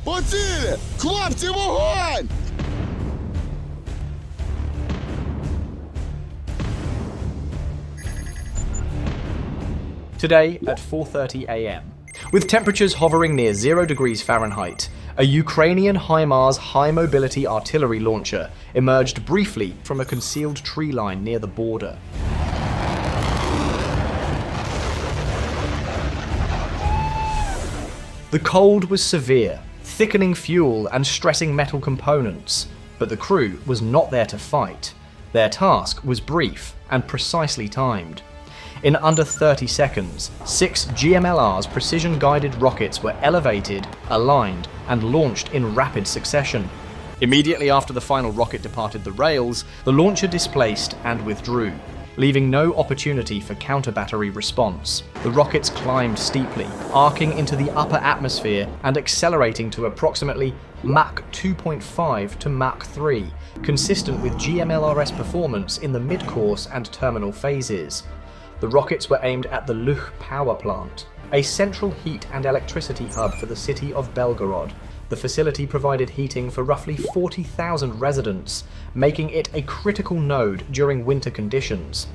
По цілі! Хлопці, вогонь! Today at 4:30 a.m. With temperatures hovering near 0 degrees Fahrenheit, a Ukrainian HIMARS high-mobility artillery launcher emerged briefly from a concealed tree line near the border. The cold was severe, thickening fuel and stressing metal components, but the crew was not there to fight. Their task was brief and precisely timed. In under 30 seconds, 6 GMLR's precision-guided rockets were elevated, aligned, and launched in rapid succession. Immediately after the final rocket departed the rails, the launcher displaced and withdrew, leaving no opportunity for counter-battery response. The rockets climbed steeply, arcing into the upper atmosphere and accelerating to approximately Mach 2.5 to Mach 3, consistent with GMLRS performance in the mid-course and terminal phases. The rockets were aimed at the Luch power plant, a central heat and electricity hub for the city of Belgorod. The facility provided heating for roughly 40,000 residents, making it a critical node during winter conditions.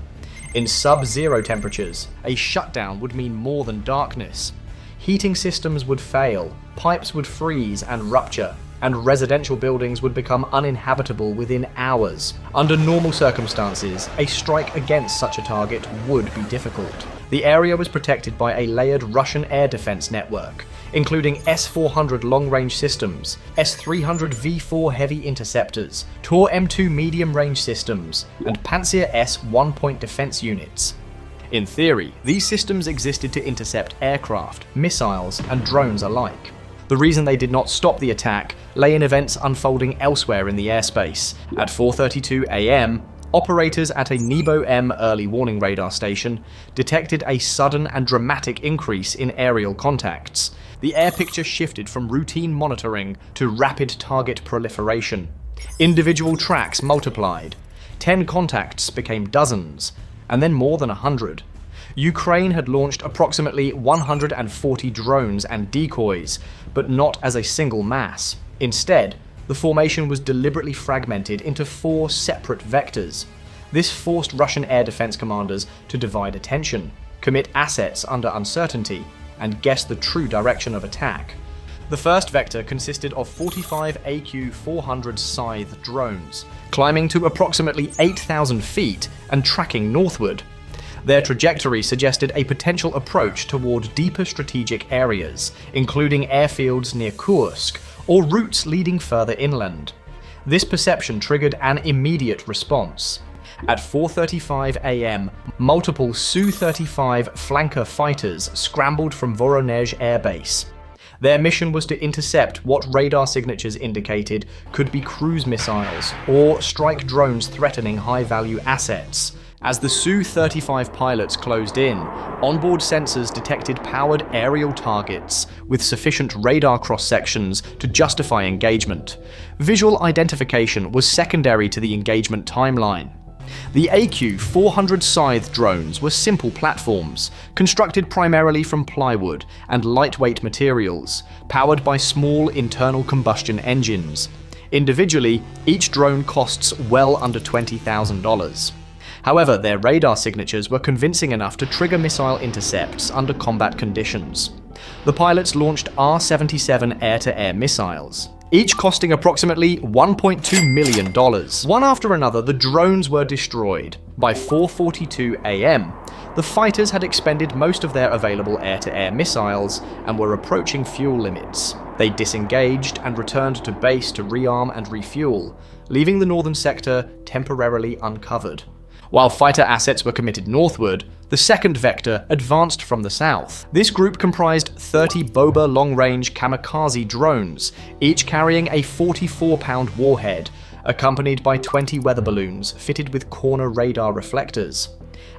In sub-zero temperatures, a shutdown would mean more than darkness. Heating systems would fail, pipes would freeze and rupture, and residential buildings would become uninhabitable within hours. Under normal circumstances, a strike against such a target would be difficult. The area was protected by a layered Russian air defense network, including S-400 long-range systems, S-300 V4 heavy interceptors, Tor M2 medium-range systems, and Pantsir S one-point defense units. In theory, these systems existed to intercept aircraft, missiles, and drones alike. The reason they did not stop the attack lay in events unfolding elsewhere in the airspace. At 4:32 a.m., operators at a Nebo-M early warning radar station detected a sudden and dramatic increase in aerial contacts. The air picture shifted from routine monitoring to rapid target proliferation. Individual tracks multiplied. 10 contacts became dozens, and then more than 100. Ukraine had launched approximately 140 drones and decoys, but not as a single mass. Instead, the formation was deliberately fragmented into 4 separate vectors. This forced Russian air defense commanders to divide attention, commit assets under uncertainty, and guess the true direction of attack. The first vector consisted of 45 AQ-400 Scythe drones, climbing to approximately 8,000 feet and tracking northward. Their trajectory suggested a potential approach toward deeper strategic areas, including airfields near Kursk or routes leading further inland. This perception triggered an immediate response. At 4:35 a.m., multiple Su-35 flanker fighters scrambled from Voronezh Air Base. Their mission was to intercept what radar signatures indicated could be cruise missiles or strike drones threatening high-value assets. As the Su-35 pilots closed in, onboard sensors detected powered aerial targets with sufficient radar cross-sections to justify engagement. Visual identification was secondary to the engagement timeline. The AQ-400 Scythe drones were simple platforms, constructed primarily from plywood and lightweight materials, powered by small internal combustion engines. Individually, each drone costs well under $20,000. However, their radar signatures were convincing enough to trigger missile intercepts under combat conditions. The pilots launched R-77 air-to-air missiles, each costing approximately $1.2 million. One after another, the drones were destroyed. By 4:42 a.m., the fighters had expended most of their available air-to-air missiles and were approaching fuel limits. They disengaged and returned to base to rearm and refuel, leaving the northern sector temporarily uncovered. While fighter assets were committed northward, the second vector advanced from the south. This group comprised 30 Boba long-range kamikaze drones, each carrying a 44-pound warhead, accompanied by 20 weather balloons fitted with corner radar reflectors.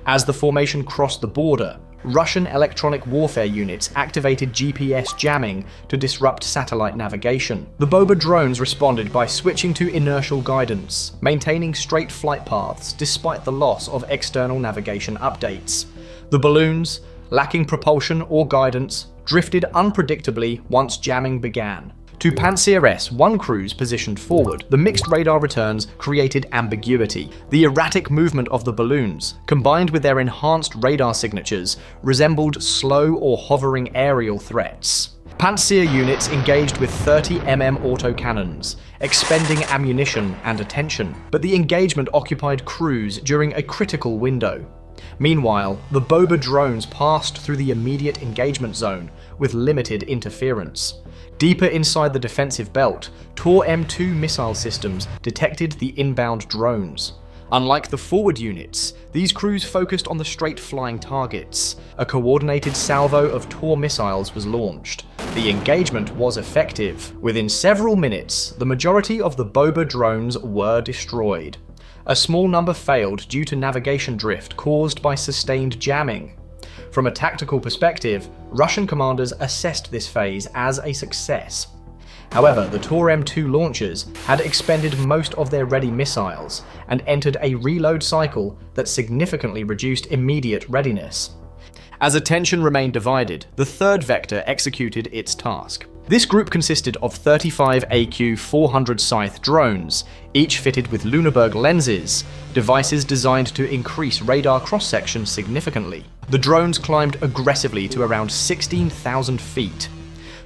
As the formation crossed the border, Russian electronic warfare units activated GPS jamming to disrupt satellite navigation. The Boba drones responded by switching to inertial guidance, maintaining straight flight paths despite the loss of external navigation updates. The balloons, lacking propulsion or guidance, drifted unpredictably once jamming began. To Pantsir S-1 crews positioned forward, the mixed radar returns created ambiguity. The erratic movement of the balloons, combined with their enhanced radar signatures, resembled slow or hovering aerial threats. Pantsir units engaged with 30mm autocannons, expending ammunition and attention, but the engagement occupied crews during a critical window. Meanwhile, the Boba drones passed through the immediate engagement zone with limited interference. Deeper inside the defensive belt, Tor-M2 missile systems detected the inbound drones. Unlike the forward units, these crews focused on the straight-flying targets. A coordinated salvo of Tor missiles was launched. The engagement was effective. Within several minutes, the majority of the Boba drones were destroyed. A small number failed due to navigation drift caused by sustained jamming. From a tactical perspective, Russian commanders assessed this phase as a success. However, the Tor-M2 launchers had expended most of their ready missiles and entered a reload cycle that significantly reduced immediate readiness. As attention remained divided, the third vector executed its task. This group consisted of 35 AQ-400 Scythe drones, each fitted with Lüneburg lenses, devices designed to increase radar cross-section significantly. The drones climbed aggressively to around 16,000 feet.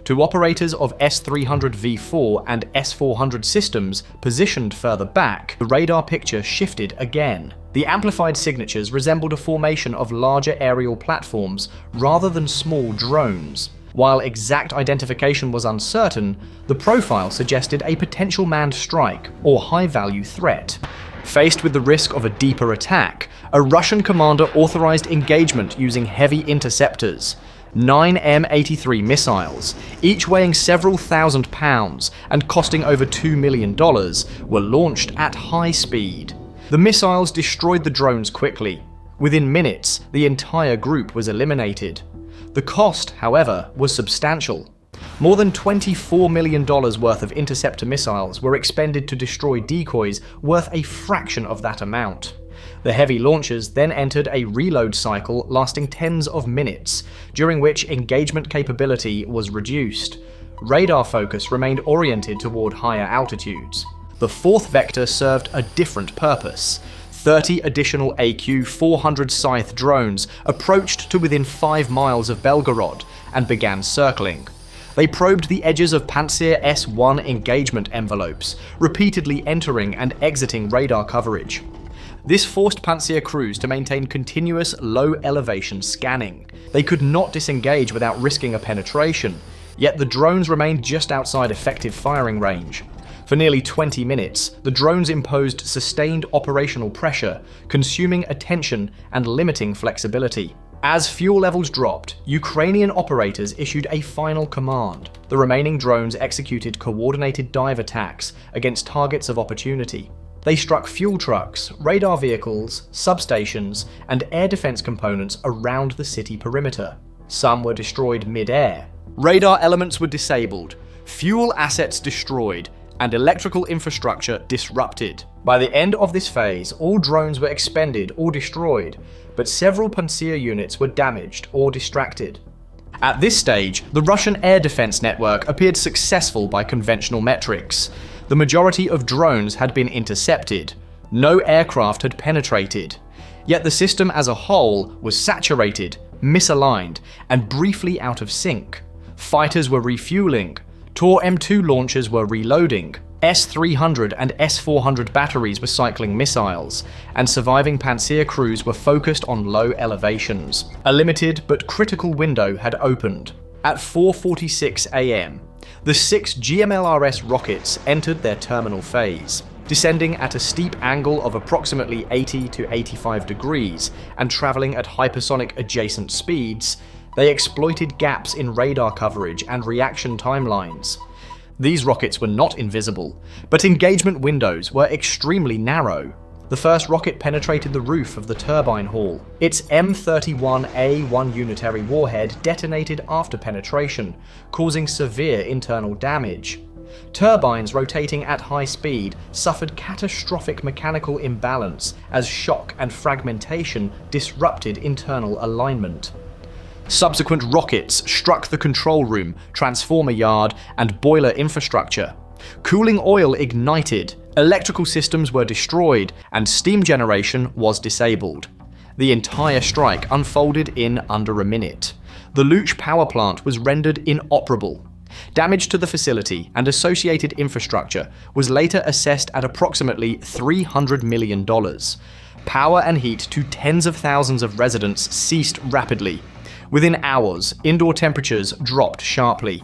To operators of S-300V4 and S-400 systems positioned further back, the radar picture shifted again. The amplified signatures resembled a formation of larger aerial platforms rather than small drones. While exact identification was uncertain, the profile suggested a potential manned strike or high-value threat. Faced with the risk of a deeper attack, a Russian commander authorized engagement using heavy interceptors. 9 M83 missiles, each weighing several thousand pounds and costing over $2 million, were launched at high speed. The missiles destroyed the drones quickly. Within minutes, the entire group was eliminated. The cost, however, was substantial. More than $24 million worth of interceptor missiles were expended to destroy decoys worth a fraction of that amount. The heavy launchers then entered a reload cycle lasting tens of minutes, during which engagement capability was reduced. Radar focus remained oriented toward higher altitudes. The fourth vector served a different purpose. 30 additional AQ-400 Scythe drones approached to within 5 miles of Belgorod and began circling. They probed the edges of Pantsir S-1 engagement envelopes, repeatedly entering and exiting radar coverage. This forced Pantsir crews to maintain continuous low-elevation scanning. They could not disengage without risking a penetration, yet the drones remained just outside effective firing range. For nearly 20 minutes, the drones imposed sustained operational pressure, consuming attention and limiting flexibility. As fuel levels dropped, Ukrainian operators issued a final command. The remaining drones executed coordinated dive attacks against targets of opportunity. They struck fuel trucks, radar vehicles, substations, and air defense components around the city perimeter. Some were destroyed mid-air. Radar elements were disabled, fuel assets destroyed, and electrical infrastructure disrupted. By the end of this phase, all drones were expended or destroyed, but several Pantsir units were damaged or distracted. At this stage, the Russian air defense network appeared successful by conventional metrics. The majority of drones had been intercepted. No aircraft had penetrated. Yet the system as a whole was saturated, misaligned, and briefly out of sync. Fighters were refueling. Tor-M2 launchers were reloading. S-300 and S-400 batteries were cycling missiles, and surviving Pantsir crews were focused on low elevations. A limited but critical window had opened. At 4:46 a.m., the 6 GMLRS rockets entered their terminal phase. Descending at a steep angle of approximately 80 to 85 degrees and traveling at hypersonic adjacent speeds, they exploited gaps in radar coverage and reaction timelines. These rockets were not invisible, but engagement windows were extremely narrow. The first rocket penetrated the roof of the turbine hall. Its M31A1 unitary warhead detonated after penetration, causing severe internal damage. Turbines rotating at high speed suffered catastrophic mechanical imbalance as shock and fragmentation disrupted internal alignment. Subsequent rockets struck the control room, transformer yard, and boiler infrastructure. Cooling oil ignited, electrical systems were destroyed, and steam generation was disabled. The entire strike unfolded in under a minute. The Luch power plant was rendered inoperable. Damage to the facility and associated infrastructure was later assessed at approximately $300 million. Power and heat to tens of thousands of residents ceased rapidly. Within hours, indoor temperatures dropped sharply.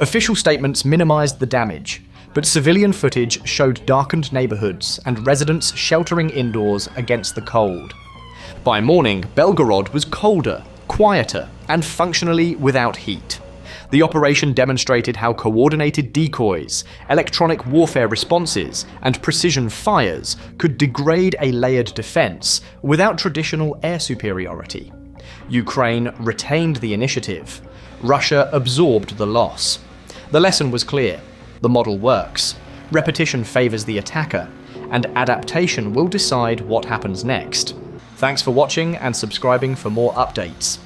Official statements minimized the damage, but civilian footage showed darkened neighborhoods and residents sheltering indoors against the cold. By morning, Belgorod was colder, quieter, and functionally without heat. The operation demonstrated how coordinated decoys, electronic warfare responses, and precision fires could degrade a layered defense without traditional air superiority. Ukraine retained the initiative. Russia absorbed the loss. The lesson was clear. The model works. Repetition favors the attacker, and adaptation will decide what happens next. Thanks for watching and subscribing for more updates.